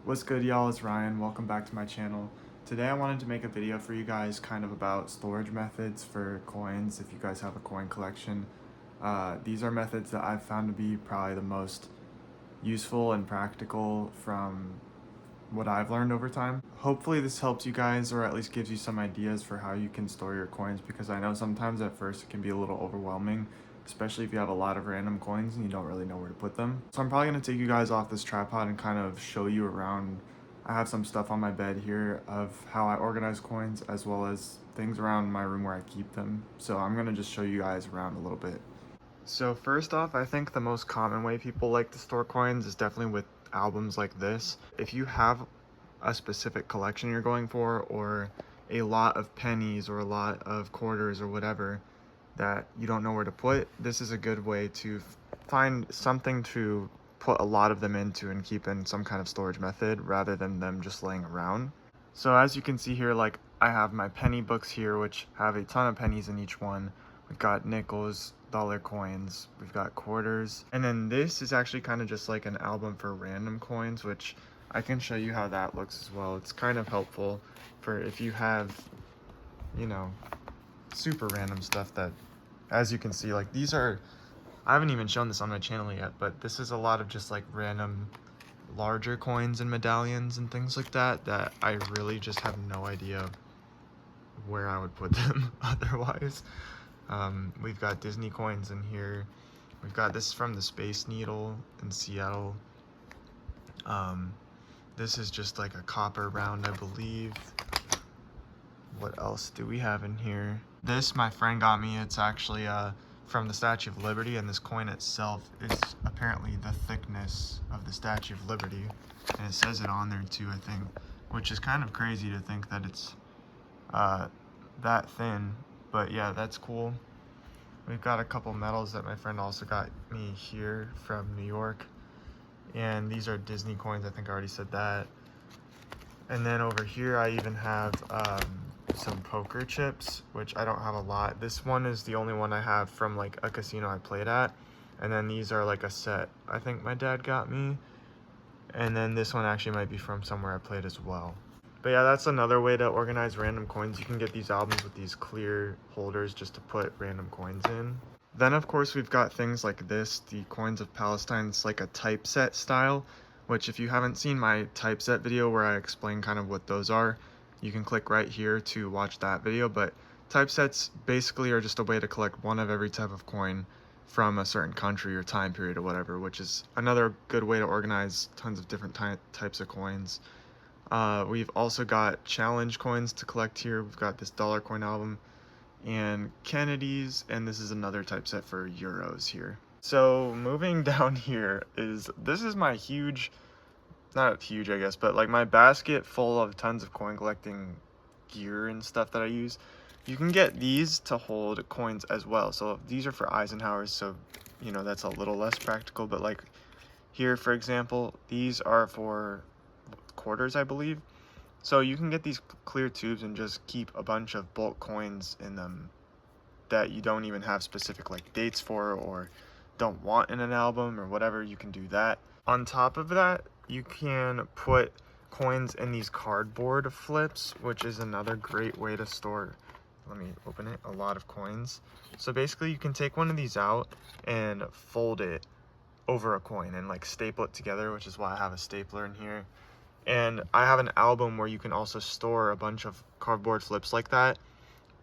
What's good, y'all? It's Ryan. Welcome back to my channel. Today I wanted to make a video for you guys kind of about storage methods for coins if you guys have a coin collection. These are methods that I've found to be probably the most useful and practical from what I've learned over time. Hopefully this helps you guys or at least gives you some ideas for how you can store your coins, because I know sometimes at first it can be a little overwhelming, especially if you have a lot of random coins and you don't really know where to put them. So I'm probably going to take you guys off this tripod and kind of show you around. I have some stuff on my bed here of how I organize coins as well as things around my room where I keep them. So I'm going to just show you guys around a little bit. So first off, I think the most common way people like to store coins is definitely with albums like this. If you have a specific collection you're going for, or a lot of pennies or a lot of quarters or whatever that you don't know where to put, this is a good way to find something to put a lot of them into and keep in some kind of storage method rather than them just laying around. So as you can see here, like I have my penny books here, which have a ton of pennies in each one. We've got nickels, dollar coins, we've got quarters, and then this is actually kind of just like an album for random coins, which I can show you how that looks as well. It's kind of helpful for if you have, you know, super random stuff that, as you can see, like these are, I haven't even shown this on my channel yet, but this is a lot of just like random larger coins and medallions and things like that that I really just have no idea where I would put them otherwise. We've got Disney coins in here. We've got this from the Space Needle in Seattle. This is just like a copper round, I believe. What else do we have in here? This my friend got me. It's actually from the Statue of Liberty, and this coin itself is apparently the thickness of the Statue of Liberty, and it says it on there too, I think, which is kind of crazy to think that it's that thin. But yeah, that's cool. We've got a couple medals that my friend also got me here from New York, and these are Disney coins. I think I already said that. And then over here I even have some poker chips, which I don't have a lot. This one is the only one I have from like a casino I played at, and then these are like a set I think my dad got me, and then this one actually might be from somewhere I played as well. But yeah, that's another way to organize random coins. You can get these albums with these clear holders just to put random coins in. Then of course we've got things like this, the Coins of Palestine. It's like a typeset style, which if you haven't seen my typeset video where I explain kind of what those are, you can click right here to watch that video. But typesets basically are just a way to collect one of every type of coin from a certain country or time period or whatever, which is another good way to organize tons of different types of coins. We've also got challenge coins to collect here. We've got this dollar coin album and Kennedy's, and this is another typeset for euros here. So moving down here this is my huge, not huge I guess, but like my basket full of tons of coin collecting gear and stuff that I use. You can get these to hold coins as well. So these are for Eisenhower's, so you know that's a little less practical, but like here for example, these are for quarters I believe. So you can get these clear tubes and just keep a bunch of bulk coins in them that you don't even have specific like dates for or don't want in an album or whatever. You can do that. On top of that, you can put coins in these cardboard flips, which is another great way to store, let me open it, a lot of coins. So basically you can take one of these out and fold it over a coin and like staple it together, which is why I have a stapler in here. And I have an album where you can also store a bunch of cardboard flips like that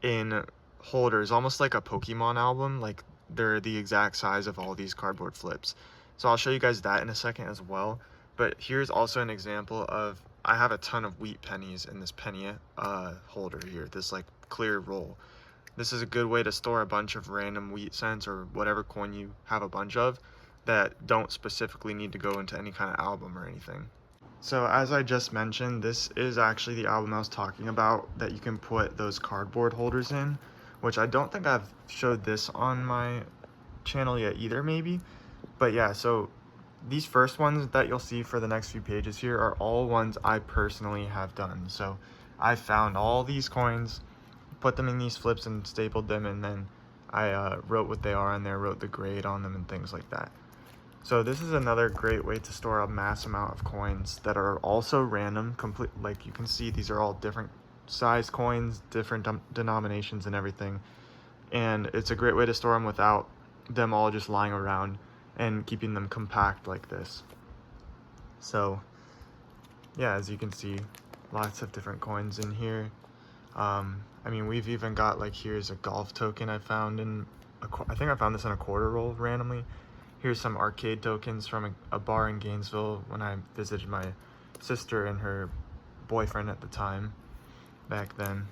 in holders, almost like a Pokemon album. Like they're the exact size of all these cardboard flips. So I'll show you guys that in a second as well. But here's also an example of, I have a ton of wheat pennies in this penny holder here, this like clear roll. This is a good way to store a bunch of random wheat cents or whatever coin you have a bunch of that don't specifically need to go into any kind of album or anything. So as I just mentioned, this is actually the album I was talking about that you can put those cardboard holders in, which I don't think I've showed this on my channel yet either, maybe. But yeah, so these first ones that you'll see for the next few pages here are all ones I personally have done. So I found all these coins, put them in these flips and stapled them, and then I wrote what they are on there, wrote the grade on them and things like that. So this is another great way to store a mass amount of coins that are also random, complete. Like you can see, these are all different size coins, different denominations and everything. And it's a great way to store them without them all just lying around and keeping them compact like this. So yeah, as you can see, lots of different coins in here. I mean, we've even got, like, here's a golf token I found in I think I found this in a quarter roll randomly. Here's some arcade tokens from a bar in Gainesville when I visited my sister and her boyfriend at the time back then.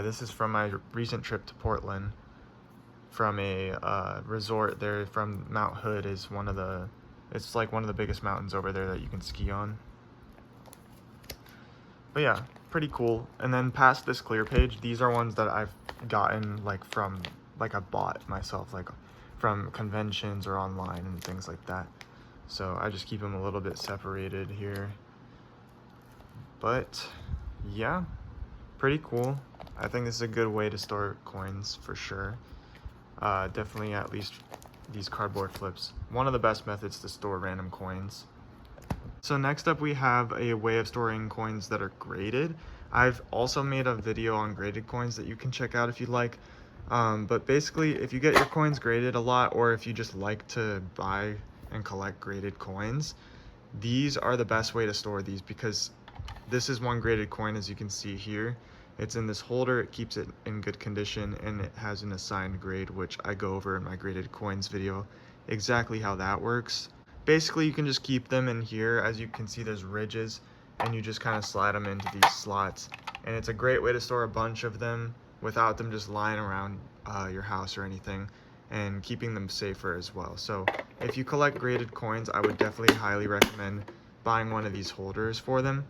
This is from my recent trip to Portland, from a resort there from Mount Hood. Is one of the, it's like one of the biggest mountains over there that you can ski on. But yeah, pretty cool. And then past this clear page, these are ones that I've gotten like from, like I bought myself, like from conventions or online and things like that. So I just keep them a little bit separated here. But yeah, pretty cool. I think this is a good way to store coins for sure. Definitely, at least these cardboard flips, one of the best methods to store random coins. So next up we have a way of storing coins that are graded. I've also made a video on graded coins that you can check out if you'd like. But basically, if you get your coins graded a lot, or if you just like to buy and collect graded coins, these are the best way to store these, because this is one graded coin, as you can see here. It's in this holder, it keeps it in good condition, and it has an assigned grade, which I go over in my graded coins video, exactly how that works. Basically, you can just keep them in here. As you can see, there's ridges, and you just kind of slide them into these slots. And it's a great way to store a bunch of them without them just lying around your house or anything, and keeping them safer as well. So if you collect graded coins, I would definitely highly recommend buying one of these holders for them.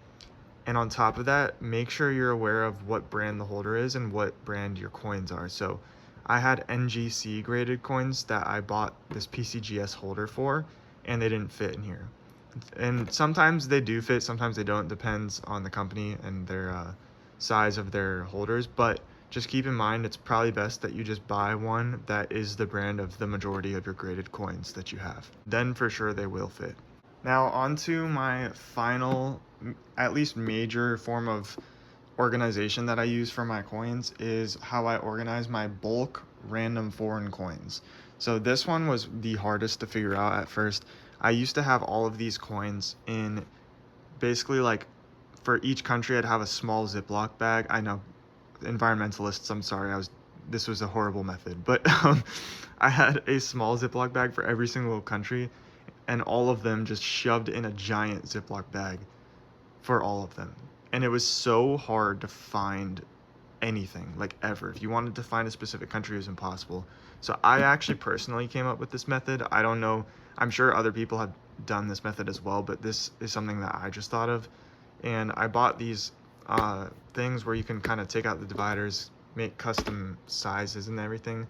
And on top of that, make sure you're aware of what brand the holder is and what brand your coins are. So I had NGC graded coins that I bought this PCGS holder for, and they didn't fit in here. And sometimes they do fit, sometimes they don't. Depends on the company and their size of their holders. But just keep in mind, it's probably best that you just buy one that is the brand of the majority of your graded coins that you have. Then for sure they will fit. Now on to my final, at least major form of organization that I use for my coins, is how I organize my bulk random foreign coins. So this one was the hardest to figure out at first. I used to have all of these coins in, basically, like, for each country I'd have a small Ziploc bag. I know, environmentalists, I'm sorry, this was a horrible method, but I had a small Ziploc bag for every single country, and all of them just shoved in a giant Ziploc bag for all of them. And it was so hard to find anything, like, ever. If you wanted to find a specific country, it was impossible. So I actually personally came up with this method. I don't know, I'm sure other people have done this method as well, but this is something that I just thought of. And I bought these things where you can kind of take out the dividers, make custom sizes and everything.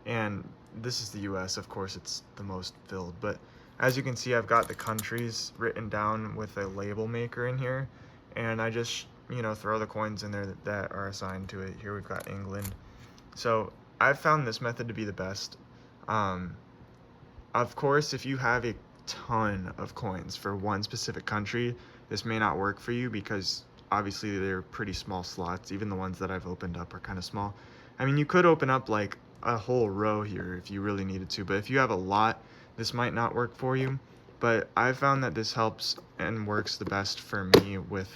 And this is the US, of course, it's the most filled, but as you can see, I've got the countries written down with a label maker in here, and I just, throw the coins in there that are assigned to it. Here we've got England. So I've found this method to be the best. Of course, if you have a ton of coins for one specific country, this may not work for you, because obviously they're pretty small slots. Even the ones that I've opened up are kind of small. I mean, you could open up like a whole row here if you really needed to, but if you have a lot, this might not work for you. But I've found that this helps and works the best for me with,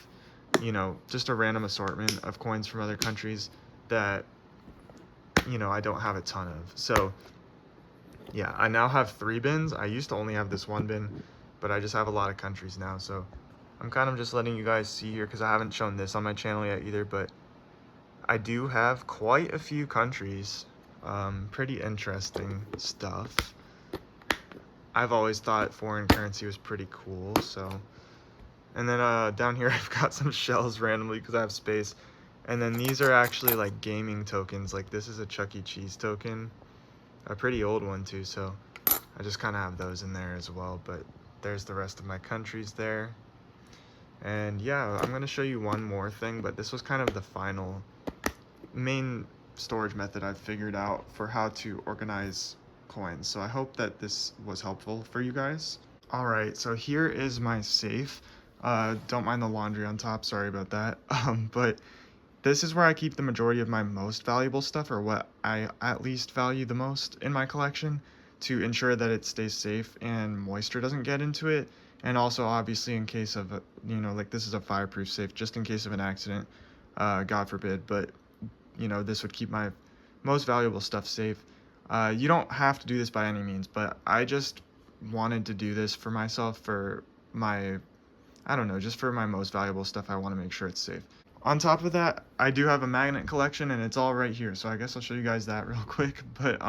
just a random assortment of coins from other countries that, I don't have a ton of. So yeah, I now have 3 bins. I used to only have this 1 bin, but I just have a lot of countries now. So I'm kind of just letting you guys see here, because I haven't shown this on my channel yet either, but I do have quite a few countries. Pretty interesting stuff. I've always thought foreign currency was pretty cool, so. And then down here I've got some shells randomly because I have space. And then these are actually like gaming tokens. Like, this is a Chuck E. Cheese token, a pretty old one too, so I just kind of have those in there as well. But there's the rest of my countries there. And yeah, I'm going to show you one more thing, but this was kind of the final main storage method I've figured out for how to organize coins. So I hope that this was helpful for you guys. All right, so here is my safe. Don't mind the laundry on top, sorry about that. But this is where I keep the majority of my most valuable stuff, or what I at least value the most in my collection, to ensure that it stays safe and moisture doesn't get into it. And also, obviously, in case of, like this is a fireproof safe, just in case of an accident, God forbid. But, this would keep my most valuable stuff safe. You don't have to do this by any means, but I just wanted to do this for myself, for my, I don't know, just for my most valuable stuff. I want to make sure it's safe. On top of that, I do have a magnet collection, and it's all right here, so I guess I'll show you guys that real quick. But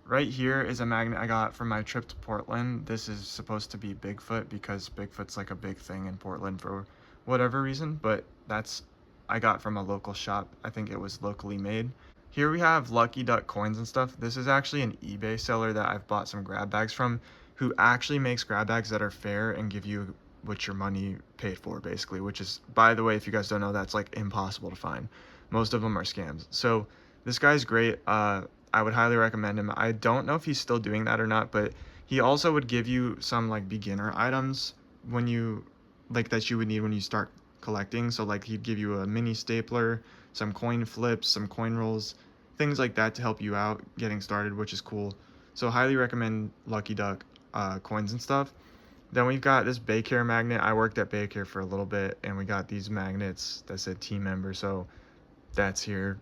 right here is a magnet I got from my trip to Portland. This is supposed to be Bigfoot, because Bigfoot's like a big thing in Portland for whatever reason, but I got from a local shop. I think it was locally made. Here we have Lucky Duck coins and stuff. This is actually an eBay seller that I've bought some grab bags from, who actually makes grab bags that are fair and give you what your money paid for, basically, which is, by the way, if you guys don't know, that's like impossible to find. Most of them are scams. So this guy's great. I would highly recommend him. I don't know if he's still doing that or not, but he also would give you some like beginner items when you, like, that you would need when you start collecting. So like he'd give you a mini stapler, some coin flips, some coin rolls, things like that to help you out getting started, which is cool. So highly recommend Lucky Duck coins and stuff. Then we've got this Baycare magnet. I worked at Baycare for a little bit, and we got these magnets that said team member, so that's here.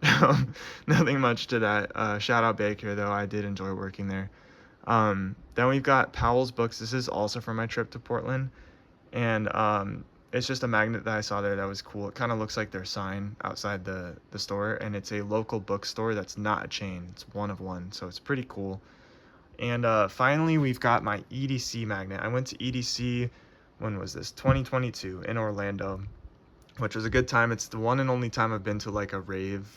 Nothing much to that. Shout out Baycare, though. I did enjoy working there. Then we've got Powell's books. This is also from my trip to Portland, and it's just a magnet that I saw there that was cool. It kind of looks like their sign outside the store, and it's a local bookstore that's not a chain. It's one of one, so it's pretty cool. And finally, we've got my EDC magnet. I went to EDC, when was this? 2022 in Orlando, which was a good time. It's the one and only time I've been to like a rave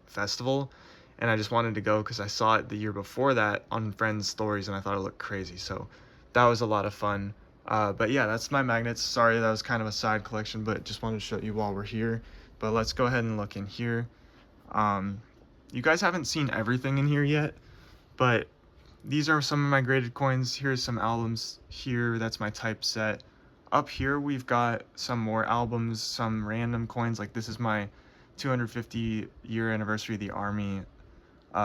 festival, and I just wanted to go because I saw it the year before that on friends' stories, and I thought it looked crazy. So that was a lot of fun. But yeah, that's my magnets. Sorry, that was kind of a side collection, but just wanted to show you while we're here. But let's go ahead and look in here. You guys haven't seen everything in here yet, but these are some of my graded coins. Here's some albums here. That's my typeset. Up here, we've got some more albums, some random coins. Like this is my 250 year anniversary of the Army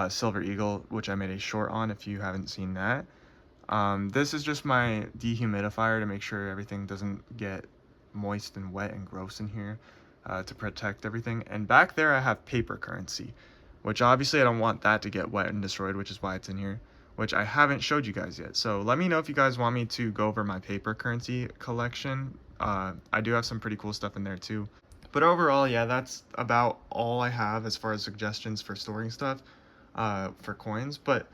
Silver Eagle, which I made a short on if you haven't seen that. This is just my dehumidifier to make sure everything doesn't get moist and wet and gross in here, to protect everything. And back there I have paper currency, which obviously I don't want that to get wet and destroyed, which is why it's in here, which I haven't showed you guys yet. So let me know if you guys want me to go over my paper currency collection. I do have some pretty cool stuff in there too. But overall, yeah, that's about all I have as far as suggestions for storing stuff for coins. But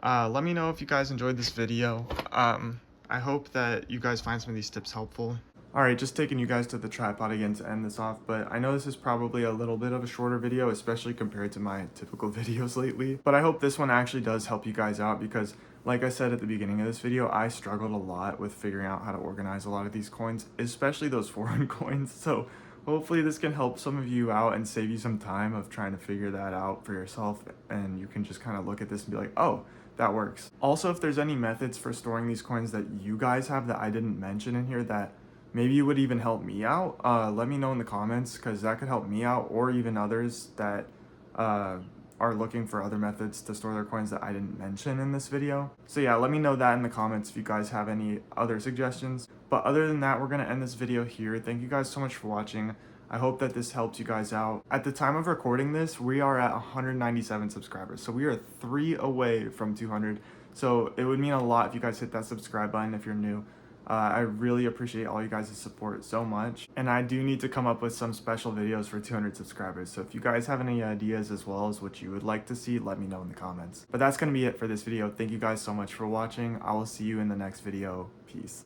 let me know if you guys enjoyed this video. I hope that you guys find some of these tips helpful. Alright, just taking you guys to the tripod again to end this off, but I know this is probably a little bit of a shorter video, especially compared to my typical videos lately. But I hope this one actually does help you guys out, because like I said at the beginning of this video, I struggled a lot with figuring out how to organize a lot of these coins, especially those foreign coins. So hopefully this can help some of you out and save you some time of trying to figure that out for yourself, and you can just kind of look at this and be like, oh, that works. Also, if there's any methods for storing these coins that you guys have that I didn't mention in here that maybe you would even help me out, let me know in the comments, because that could help me out, or even others that are looking for other methods to store their coins that I didn't mention in this video. So yeah, let me know that in the comments if you guys have any other suggestions. But other than that, we're going to end this video here. Thank you guys so much for watching. I hope that this helps you guys out. At the time of recording this, we are at 197 subscribers. So we are 3 away from 200. So it would mean a lot if you guys hit that subscribe button if you're new. I really appreciate all you guys' support so much. And I do need to come up with some special videos for 200 subscribers. So if you guys have any ideas as well as what you would like to see, let me know in the comments. But that's going to be it for this video. Thank you guys so much for watching. I will see you in the next video. Peace.